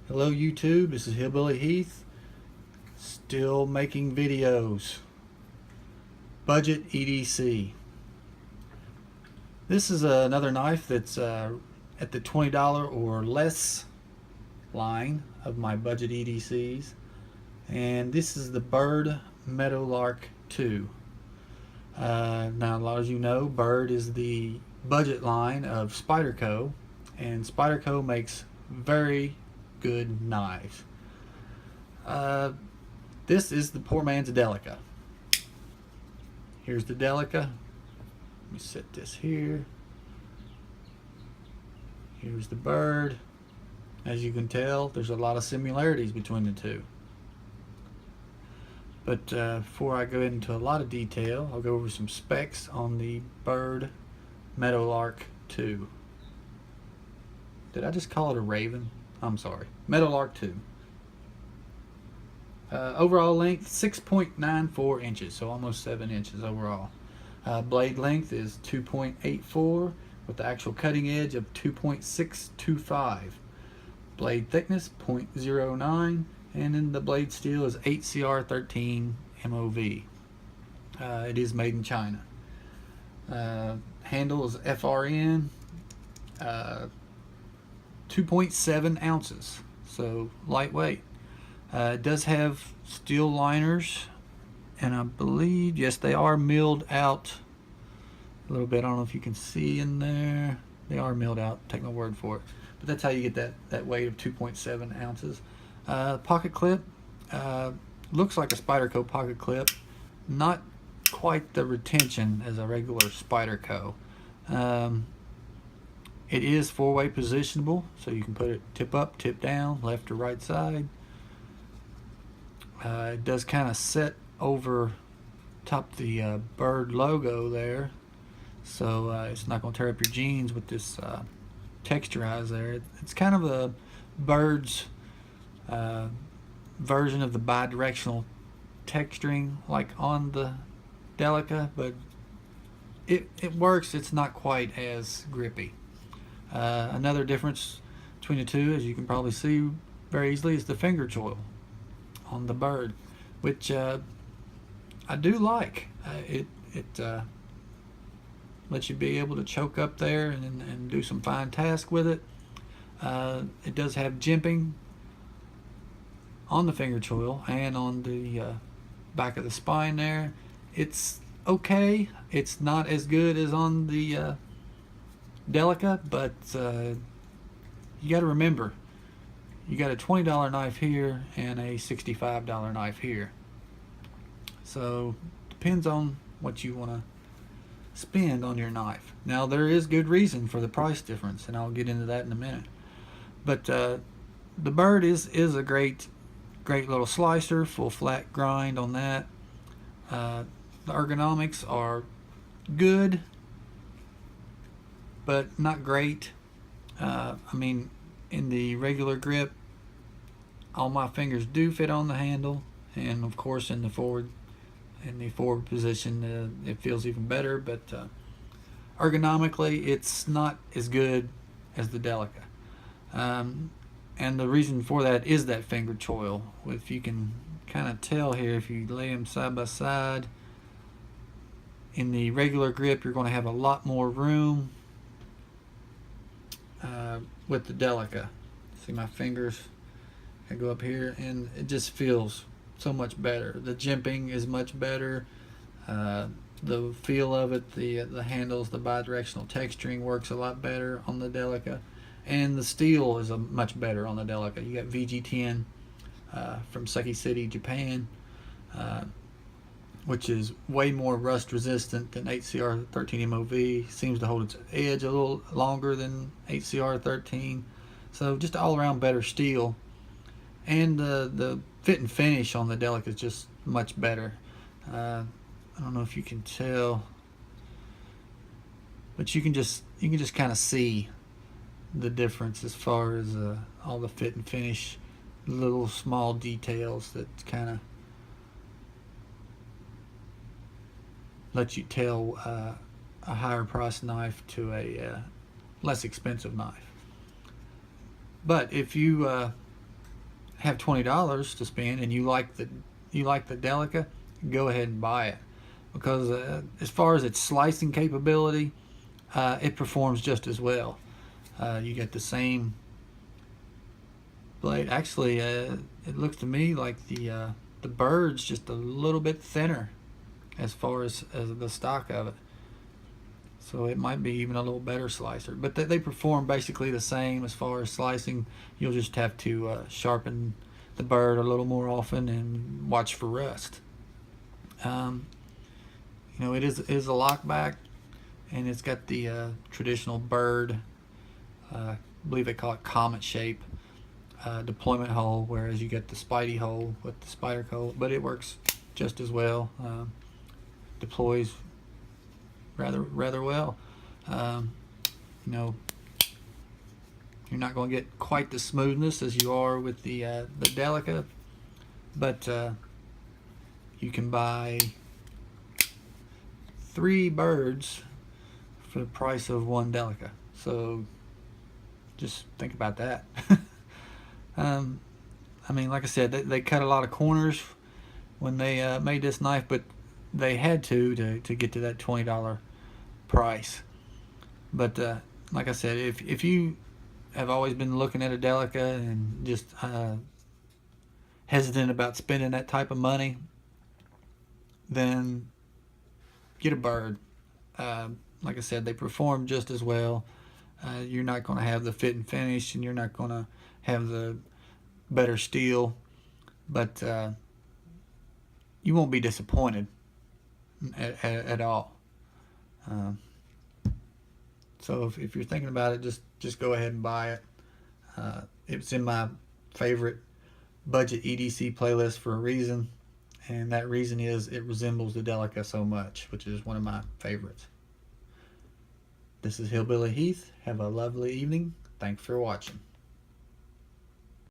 Hello YouTube, this is Hillbilly Heath, still making videos. Budget EDC. This is another knife that's at the $20 or less line of my budget EDCs, and this is the Byrd Meadowlark 2. Now a lot of you know Byrd is the budget line of Spyderco, and Spyderco makes very good knives. This is the poor man's Delica. Here's the Delica. Let me set this here. Here's the Byrd. As you can tell, there's a lot of similarities between the two. But before I go into a lot of detail, I'll go over some specs on the Byrd Meadowlark 2. Did I just call it a Raven? I'm sorry. Meadowlark 2. Overall length 6.94 inches, so almost 7 inches overall. Blade length is 2.84 with the actual cutting edge of 2.625. Blade thickness 0.09, and then the blade steel is 8CR13 MOV. It is made in China. Handle is FRN, 2.7 ounces, so lightweight. It does have steel liners, and I believe, yes, they are milled out a little bit. I don't know if you can see in there. They are milled out, take my word for it. But that's how you get that weight of 2.7 ounces. Pocket clip looks like a Spyderco pocket clip, not quite the retention as a regular Spyderco. It is four-way positionable, so you can put it tip up, tip down, left or right side. It does kind of set over top the Byrd logo there, so it's not going to tear up your jeans with this texturized there. It's kind of a Byrd's version of the bi-directional texturing like on the Delica, but it works. It's not quite as grippy. Another difference between the two, as you can probably see very easily, is the finger choil on the Byrd, which I do like. It lets you be able to choke up there and do some fine tasks with it. It does have jimping on the finger choil and on the back of the spine there. It's okay. It's not as good as on the Delica, but you got to remember, you got a $20 knife here and a $65 knife here. So depends on what you want to spend on your knife. Now there is good reason for the price difference, and I'll get into that in a minute. But the Byrd is a great little slicer, full flat grind on that. The ergonomics are good, but not great. I mean, in the regular grip, all my fingers do fit on the handle, and of course in the forward position it feels even better, but ergonomically it's not as good as the Delica. And the reason for that is that finger choil. If you can kind of tell here, if you lay them side by side, in the regular grip you're going to have a lot more room with the Delica. See my fingers, I go up here and it just feels so much better. The jimping is much better. The feel of it, the handles, the bi-directional texturing works a lot better on the Delica, and the steel is much better on the Delica. You got VG10 from Seki City, Japan, which is way more rust resistant than 8CR13 MOV. Seems to hold its edge a little longer than 8CR13. So just all around better steel. And the fit and finish on the Delica is just much better. I don't know if you can tell, but you can just kind of see the difference as far as all the fit and finish, little small details that kind of let you tell a higher price knife to a less expensive knife. But if you have $20 to spend and you like the Delica, go ahead and buy it, because as far as its slicing capability, it performs just as well. You get the same blade. Actually, it looks to me like the Byrd's just a little bit thinner as far as the stock of it. So it might be even a little better slicer. But they perform basically the same as far as slicing. You'll just have to sharpen the Byrd a little more often and watch for rust. It is a lockback, and it's got the traditional Byrd, I believe they call it comet shape, deployment hole, whereas you get the Spidey hole with the spider hole, but it works just as well. Deploys rather well. You're not going to get quite the smoothness as you are with the Delica, but you can buy 3 Byrds for the price of 1 Delica. So just think about that. Like I said, they cut a lot of corners when they made this knife, but they had to get to that $20 price. But like I said, if you have always been looking at a Delica and just hesitant about spending that type of money, then get a Byrd. Like I said, they perform just as well. You're not going to have the fit and finish, and you're not going to have the better steel, but you won't be disappointed at all. So if you're thinking about it, just go ahead and buy it. It's in my favorite budget EDC playlist for a reason, and that reason is it resembles the Delica so much, which is one of my favorites. This is Hillbilly Heath. Have a lovely evening. Thanks for watching.